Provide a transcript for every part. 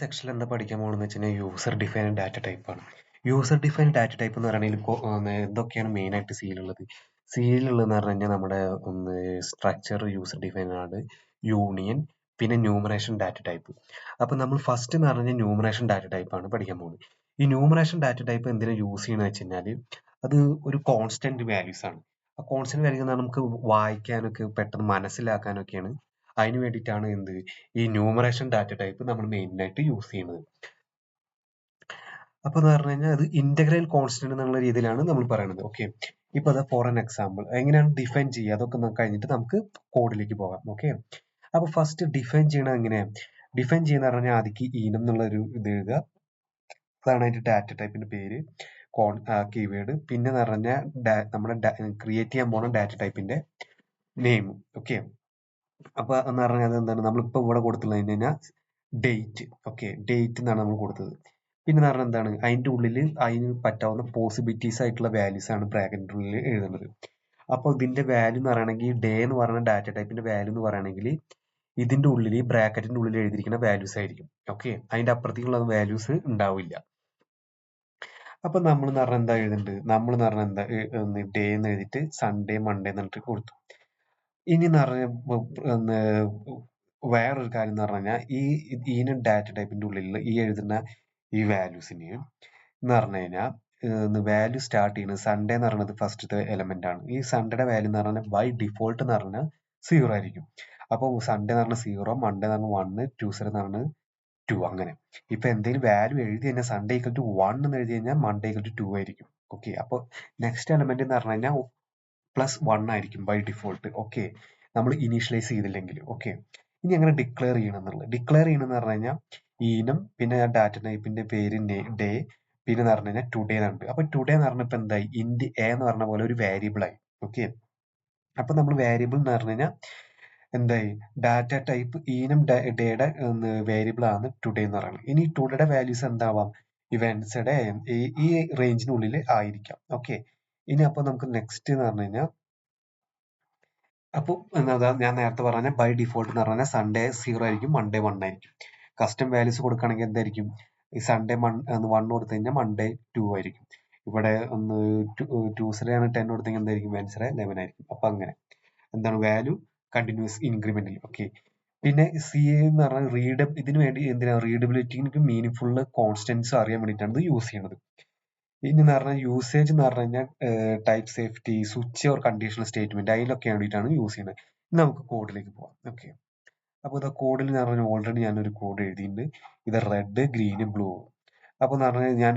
സെക്ഷനിൽ എന്താ പഠിക്കാൻ പോകുന്നത് വെച്ചാൽ യൂസർ ഡിഫൈൻഡ് ഡാറ്റ ടൈപ്പ് ആണ്. യൂസർ ഡിഫൈൻഡ് ഡാറ്റ ടൈപ്പ് എന്ന് പറയുകയാണെങ്കിൽ എന്തൊക്കെയാണ് മെയിൻ ആയിട്ട് സിയിലുള്ളത്? സിയിലുള്ളതെന്ന് പറഞ്ഞു കഴിഞ്ഞാൽ നമ്മുടെ സ്ട്രക്ചർ യൂസർ ഡിഫൈൻഡ് ആണ്, യൂണിയൻ, പിന്നെ ന്യൂമറേഷൻ ഡാറ്റ ടൈപ്പ്. അപ്പൊ നമ്മൾ ഫസ്റ്റ് എന്ന് പറഞ്ഞാൽ ന്യൂമറേഷൻ ഡാറ്റ ടൈപ്പ് ആണ് പഠിക്കാൻ പോകുന്നത്. ഈ ന്യൂമറേഷൻ ഡാറ്റ ടൈപ്പ് എന്തിനാ യൂസ് ചെയ്യണമെന്ന് വെച്ച് കഴിഞ്ഞാൽ അത് ഒരു കോൺസ്റ്റന്റ് വാല്യൂസ് ആണ്. ആ കോൺസ്റ്റന്റ് വാല്യൂ എന്ന് പറഞ്ഞാൽ നമുക്ക് വായിക്കാനൊക്കെ പെട്ടെന്ന് മനസ്സിലാക്കാനൊക്കെയാണ്. അതിന് വേണ്ടിയിട്ടാണ് ഈ ന്യൂമറേഷൻ ഡാറ്റ ടൈപ്പ് നമ്മൾ മെയിൻ ആയിട്ട് യൂസ് ചെയ്യുന്നത്. അപ്പൊ എന്ന് പറഞ്ഞു കഴിഞ്ഞാൽ അത് ഇന്റഗ്രൽ കോൺസ്റ്റന്റ് എന്നുള്ള രീതിയിലാണ് നമ്മൾ പറയുന്നത്. ഓക്കെ, ഇപ്പൊ അതാ ഫോർ ആൻ എക്സാമ്പിൾ എങ്ങനെയാണ് ഡിഫൈൻ ചെയ്യുക അതൊക്കെ കഴിഞ്ഞിട്ട് നമുക്ക് കോഡിലേക്ക് പോകാം. ഓക്കെ, അപ്പൊ ഫസ്റ്റ് ഡിഫൈൻ ചെയ്യണത് എങ്ങനെയാണ്? ഡിഫൈൻ ചെയ്യുന്ന പറഞ്ഞാൽ ആദ്യം ഈനം എന്നുള്ള ഒരു ഇത് എഴുതുക. അതാണ് അതിന്റെ ഡാറ്റ ടൈപ്പിന്റെ പേര്, കീവേഡ്. പിന്നെ എന്ന് പറഞ്ഞാൽ നമ്മുടെ ക്രിയേറ്റ് ചെയ്യാൻ പോണ ഡാറ്റ ടൈപ്പിന്റെ നെയിം. ഓക്കെ, അപ്പൊ എന്ന് പറഞ്ഞാൽ എന്താണ് നമ്മളിപ്പോ ഇവിടെ കൊടുത്തുള്ളത് കഴിഞ്ഞാൽ ഡേറ്റ്. ഓക്കെ, ഡേറ്റ് എന്നാണ് നമ്മൾ കൊടുത്തത്. പിന്നെ എന്ന് പറഞ്ഞാൽ എന്താണ് അതിന്റെ ഉള്ളിൽ അതിന് പറ്റാവുന്ന പോസിബിലിറ്റീസ് ആയിട്ടുള്ള വാല്യൂസ് ആണ് ബ്രാക്കറ്റിന്റെ ഉള്ളിൽ എഴുതുന്നത്. അപ്പോൾ ഇതിന്റെ വാല്യൂ എന്ന് പറയുകയാണെങ്കിൽ ഡേ എന്ന് പറയുന്ന ഡാറ്റ ടൈപ്പിന്റെ വാല്യൂ എന്ന് പറയുകയാണെങ്കിൽ ഇതിന്റെ ഉള്ളിൽ ബ്രാക്കറ്റിന്റെ ഉള്ളിൽ എഴുതിയിരിക്കുന്ന വാല്യൂസ് ആയിരിക്കും. ഓക്കെ, അതിന്റെ അപ്പുറത്തേക്കുള്ള വാല്യൂസ് ഉണ്ടാവില്ല. അപ്പൊ നമ്മൾ എന്ന് പറഞ്ഞാൽ എന്താ എഴുതുന്നുണ്ട്? നമ്മൾ എന്ന് പറഞ്ഞാൽ എന്താ ഡേ എന്ന് എഴുതിയിട്ട് സൺഡേ മൺഡേ എന്നിട്ട് കൊടുത്തു. ഇനി എന്ന് പറഞ്ഞ വേറൊരു കാര്യം എന്ന് പറഞ്ഞു കഴിഞ്ഞാൽ ഈന ഡാറ്റ ടൈപ്പിന്റെ ഉള്ളിൽ ഈ എഴുതുന്ന ഈ വാല്യൂസിന് എന്ന് പറഞ്ഞു കഴിഞ്ഞാൽ വാല്യൂ സ്റ്റാർട്ട് ചെയ്യുന്നത് സൺഡേ എന്ന് പറയുന്നത് ഫസ്റ്റത്തെ എലമെന്റ് ആണ്. ഈ സൺഡേയുടെ വാല്യൂ എന്ന് പറഞ്ഞാൽ ബൈ ഡിഫോൾട്ട് എന്ന് പറഞ്ഞാൽ 0 ആയിരിക്കും. അപ്പോൾ സൺഡേ എന്ന് പറഞ്ഞാൽ 0, മൺഡേ എന്ന് പറഞ്ഞാൽ 1, ട്യൂസ്ഡേ എന്ന് പറഞ്ഞാൽ 2, അങ്ങനെ. ഇപ്പൊ എന്തെങ്കിലും വാല്യൂ എഴുതി കഴിഞ്ഞാൽ സൺഡേ ഈക്വൽ ടു 1 എന്ന് എഴുതി കഴിഞ്ഞാൽ മൺഡേ ഈക്വൽ ടു 2 ആയിരിക്കും. ഓക്കെ, അപ്പോൾ നെക്സ്റ്റ് എലമെന്റ് എന്ന് പറഞ്ഞു കഴിഞ്ഞാൽ +1 ആയിരിക്കും ബൈ ഡിഫോൾട്ട്. ഓക്കെ, നമ്മൾ ഇനീഷ്യലൈസ് ചെയ്തില്ലെങ്കിൽ. ഓക്കെ, ഇനി എങ്ങനെ ഡിക്ലെയർ ചെയ്യണം എന്നുള്ളത്? ഡിക്ലെയർ ചെയ്യണമെന്ന് പറഞ്ഞു കഴിഞ്ഞാൽ ഈനം, പിന്നെ ഡാറ്റ ടൈപ്പിന്റെ പേര് ഡേ, പിന്നെ എന്ന് പറഞ്ഞു കഴിഞ്ഞാൽ ടുഡേ എന്നുണ്ട്. അപ്പൊ ടുഡേ എന്ന് പറഞ്ഞപ്പോ എന്തായി? ഇന്റ് എ എന്ന് പറഞ്ഞ പോലെ ഒരു വേരിയബിൾ ആയി. ഓക്കെ, അപ്പൊ നമ്മൾ വേരിയബിൾ എന്ന് പറഞ്ഞു കഴിഞ്ഞാൽ എന്തായി? ഡാറ്റ ടൈപ്പ് ഈനം ഡേയുടെ വേരിയബിൾ ആണ് ടുഡേ എന്ന് പറയുന്നത്. ഇനി ടുഡേയുടെ വാല്യൂസ് എന്താവാം? ഈ വെൻസ്ഡേ ഈ റേഞ്ചിനുള്ളിൽ ആയിരിക്കാം. ഓക്കെ, ഇനി അപ്പൊ നമുക്ക് നെക്സ്റ്റ് എന്ന് പറഞ്ഞു കഴിഞ്ഞാൽ അപ്പൊ ഞാൻ നേരത്തെ പറഞ്ഞ ബൈ ഡിഫോൾട്ട് എന്ന് പറഞ്ഞാൽ സൺഡേ 0 ആയിരിക്കും, മൺഡേ 1 ആയിരിക്കും. കസ്റ്റം വാല്യൂസ് കൊടുക്കുകയാണെങ്കിൽ എന്തായിരിക്കും? ഈ സൺഡേ 1 കൊടുത്തു കഴിഞ്ഞാൽ മൺഡേ 2 ആയിരിക്കും. ഇവിടെ ട്യൂസ്ഡേ ആണ് 10 കൊടുത്തെങ്കിൽ എന്തായിരിക്കും? വെൻസ്ഡേ 11 ആയിരിക്കും. അപ്പൊ അങ്ങനെ എന്താണ് വാല്യൂ കണ്ടിന്യൂസ് ഇൻക്രിമെന്റൽ. ഓക്കെ, പിന്നെ സി എന്ന് പറഞ്ഞാൽ ഇതിനു വേണ്ടി എന്തിനാ? റീഡബിലിറ്റിക്ക് മീനിങ് കോൺസ്റ്റന്റ്സ് അറിയാൻ വേണ്ടിയിട്ടാണ് ഇത് യൂസ് ചെയ്യുന്നത്. ഇനി എന്ന് പറഞ്ഞാൽ യൂസേജ് എന്ന് പറഞ്ഞു കഴിഞ്ഞാൽ type safety, switch or conditional statement അതിലൊക്കെ വേണ്ടിയിട്ടാണ് യൂസ് ചെയ്യുന്നത്. ഇനി നമുക്ക് കോഡിലേക്ക് പോവാം. ഓക്കെ, അപ്പോൾ ഇത് കോഡിൽ എന്ന് പറഞ്ഞാൽ ഓൾറെഡി ഞാനൊരു കോഡ് എഴുതിയിട്ടുണ്ട്. ഇത് റെഡ്, ഗ്രീന്, ബ്ലൂ. അപ്പൊ എന്ന് പറഞ്ഞാൽ ഞാൻ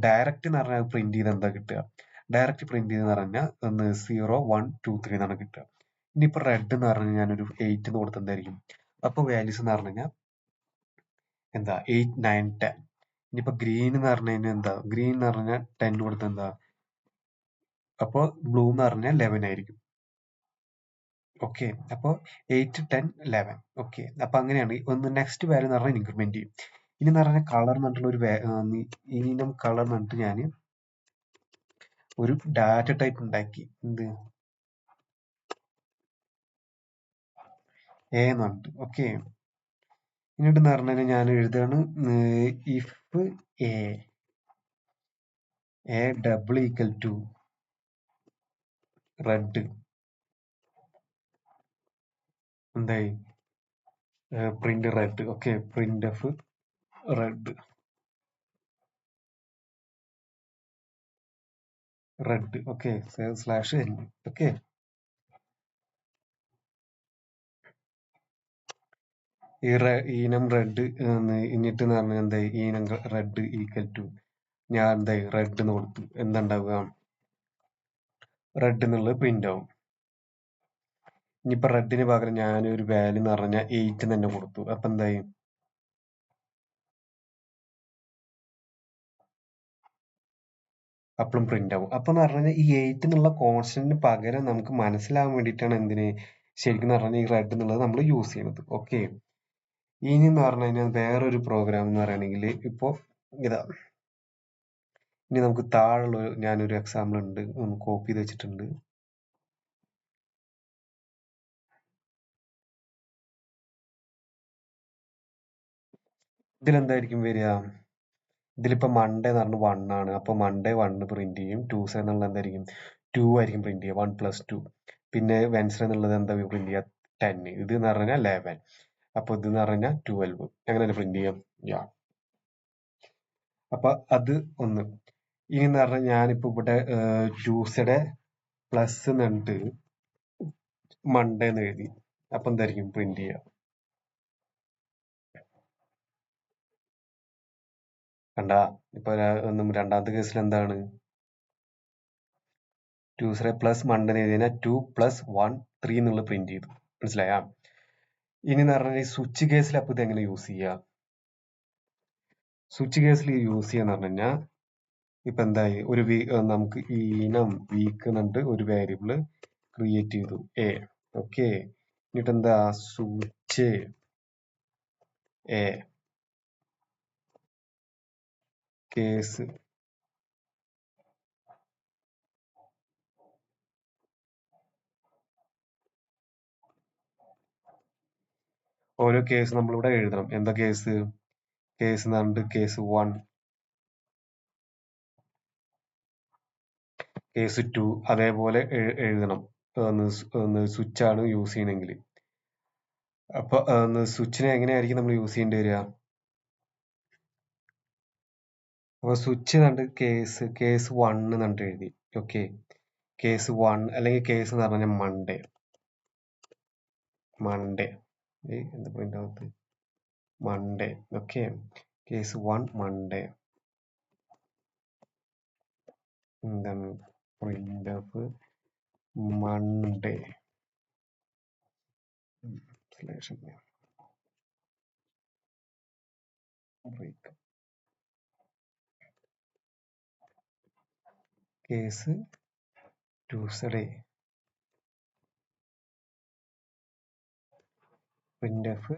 ഡയറക്റ്റ് എന്ന് പറഞ്ഞാൽ പ്രിന്റ് ചെയ്ത് എന്താ കിട്ടുക? ഡയറക്റ്റ് പ്രിന്റ് ചെയ്തെന്ന് പറഞ്ഞാൽ 0, 1, 2, 3 എന്നാണ് കിട്ടുക. ഇനിയിപ്പോ റെഡ് എന്ന് പറഞ്ഞാൽ ഞാനൊരു 8 എന്ന് കൊടുത്ത് എന്തായിരിക്കും? അപ്പൊ വാല്യൂസ് എന്ന് പറഞ്ഞു കഴിഞ്ഞാൽ എന്താ? 8, 9, 10. ഇനിയിപ്പോ ഗ്രീൻ എന്ന് പറഞ്ഞു കഴിഞ്ഞാൽ എന്താ? ഗ്രീൻ എന്ന് പറഞ്ഞാൽ 10 കൊടുത്ത് എന്താ? അപ്പോ ബ്ലൂ എന്ന് പറഞ്ഞാൽ 11 ആയിരിക്കും. ഓക്കെ, അപ്പോ 8, 10, 11. ഓക്കെ, അപ്പൊ അങ്ങനെയാണ്. നെക്സ്റ്റ് വാല്യൂ എന്ന് പറഞ്ഞാൽ ഇൻക്രിമെന്റ് ചെയ്യും. ഇനി എന്ന് പറഞ്ഞാൽ കളർ എന്ന് പറഞ്ഞിട്ടുള്ള ഇനം കളർ എന്ന് പറഞ്ഞിട്ട് ഞാൻ ഒരു ഡാറ്റ ടൈപ്പ് ഉണ്ടാക്കി. എന്ത്? എ എന്ന് പറഞ്ഞിട്ട്. ഓക്കെ, എന്നിട്ട് എന്ന് പറഞ്ഞു കഴിഞ്ഞാൽ ഞാൻ എഴുതുകയാണ് if a double equal to red എന്തായി? Print red. Okay, print f red. Okay, slash n. Okay, enum red എന്നിട്ട് എന്ന് പറഞ്ഞാൽ എന്തായി? ഈനം റെഡ് ഈക്വൽ ടു ഞാൻ എന്തായി? റെഡ് എന്ന് കൊടുത്തു. എന്തുണ്ടാവുക? റെഡ് എന്നുള്ളത് പ്രിന്റ് ആവും. ഇനിയിപ്പോ റെഡിന് പകരം ഞാൻ ഒരു വാല്യൂ എന്ന് പറഞ്ഞാൽ 8 തന്നെ കൊടുത്തു. അപ്പൊ എന്തായി? അപ്പോഴും പ്രിന്റ് ആവും. അപ്പൊ എന്ന് പറഞ്ഞാൽ ഈ 8 എന്നുള്ള കോൺസ്റ്റന്റിന് പകരം നമുക്ക് മനസ്സിലാവാൻ വേണ്ടിയിട്ടാണ് എന്തിന് ശരിക്കും പറഞ്ഞാൽ ഈ റെഡ് എന്നുള്ളത് നമ്മൾ യൂസ് ചെയ്യുന്നത്. ഓക്കെ, ഇനി എന്ന് പറഞ്ഞു കഴിഞ്ഞാൽ വേറൊരു പ്രോഗ്രാം എന്ന് പറയുകയാണെങ്കിൽ ഇപ്പോ ഇതാ. ഇനി നമുക്ക് താഴെയുള്ള ഞാനൊരു എക്സാമ്പിൾ ഉണ്ട്, കോപ്പി ചെയ്ത് വെച്ചിട്ടുണ്ട്. ഇതിലെന്തായിരിക്കും വരിക? ഇതിലിപ്പോ മൺഡേ എന്ന് പറഞ്ഞ 1 ആണ്. അപ്പൊ മൺഡേ 1 പ്രിന്റ് ചെയ്യും. ട്യൂസ്ഡേ എന്നുള്ളത് എന്തായിരിക്കും? 2 ആയിരിക്കും പ്രിന്റ് ചെയ്യുക. 1+2. പിന്നെ വെൻസ്ഡേ എന്നുള്ളത് എന്താ പ്രിന്റ് ചെയ്യുക? 10. ഇത് എന്ന് പറഞ്ഞാൽ 11. അപ്പൊ ഇത് എന്ന് പറഞ്ഞാൽ 12. അങ്ങനെയല്ലേ പ്രിന്റ് ചെയ്യാം? യാ. അപ്പൊ അത് ഒന്ന്. ഇനി എന്ന് പറഞ്ഞാൽ ഞാനിപ്പോ ഇവിടെ ട്യൂസ്ഡേ പ്ലസ് എന്നിട്ട് മൺഡേ എന്ന് എഴുതി. അപ്പൊ എന്തായിരിക്കും പ്രിന്റ് ചെയ്യുക? കണ്ടാ? ഇപ്പൊ രണ്ടാമത്തെ കേസിൽ എന്താണ്? ട്യൂസ്ഡേ പ്ലസ് മൺഡേ എന്ന് എഴുതി കഴിഞ്ഞാൽ 2+1 3 എന്നുള്ളത് പ്രിന്റ് ചെയ്തു. മനസ്സിലായാ? ഇനി എന്ന് പറഞ്ഞാൽ ഈ സ്വിച്ച് കേസിൽ അപ്പൊ ഇത് എങ്ങനെ യൂസ് ചെയ്യുക? സ്വിച്ച് കേസിൽ യൂസ് ചെയ്യാന്ന് പറഞ്ഞു കഴിഞ്ഞാൽ ഇപ്പൊ എന്തായി ഒരു നമുക്ക് ഈ ഇനം വീക്ക് എന്നിട്ട് ഒരു വേരിയബിള് ക്രിയേറ്റ് ചെയ്തു എ. ഓക്കെ, എന്നിട്ട് എന്താ സ്വിച്ച് എ കേസ് ഓരോ കേസ് നമ്മളിവിടെ എഴുതണം. എന്താ കേസ്? കേസ് എന്ന് പറഞ്ഞിട്ട് കേസ് 1, കേസ് 2 അതേപോലെ എഴുതണം. സ്വിച്ച് ആണ് യൂസ് ചെയ്യണമെങ്കിൽ. അപ്പൊ സ്വിച്ചിനെ എങ്ങനെയായിരിക്കും നമ്മൾ യൂസ് ചെയ്യേണ്ടി വരിക? അപ്പൊ സ്വിച്ച് കണ്ട് കേസ് 1 എന്നിട്ട് എഴുതി. ഓക്കെ, കേസ് 1 അല്ലെങ്കിൽ കേസ് എന്ന് പറഞ്ഞാൽ മൺഡേ എന്താ പോയിന്റ് ആവത്ത്? മൺഡേ. Okay, case 1 Monday. എന്താണ് print of Monday case Tuesday print of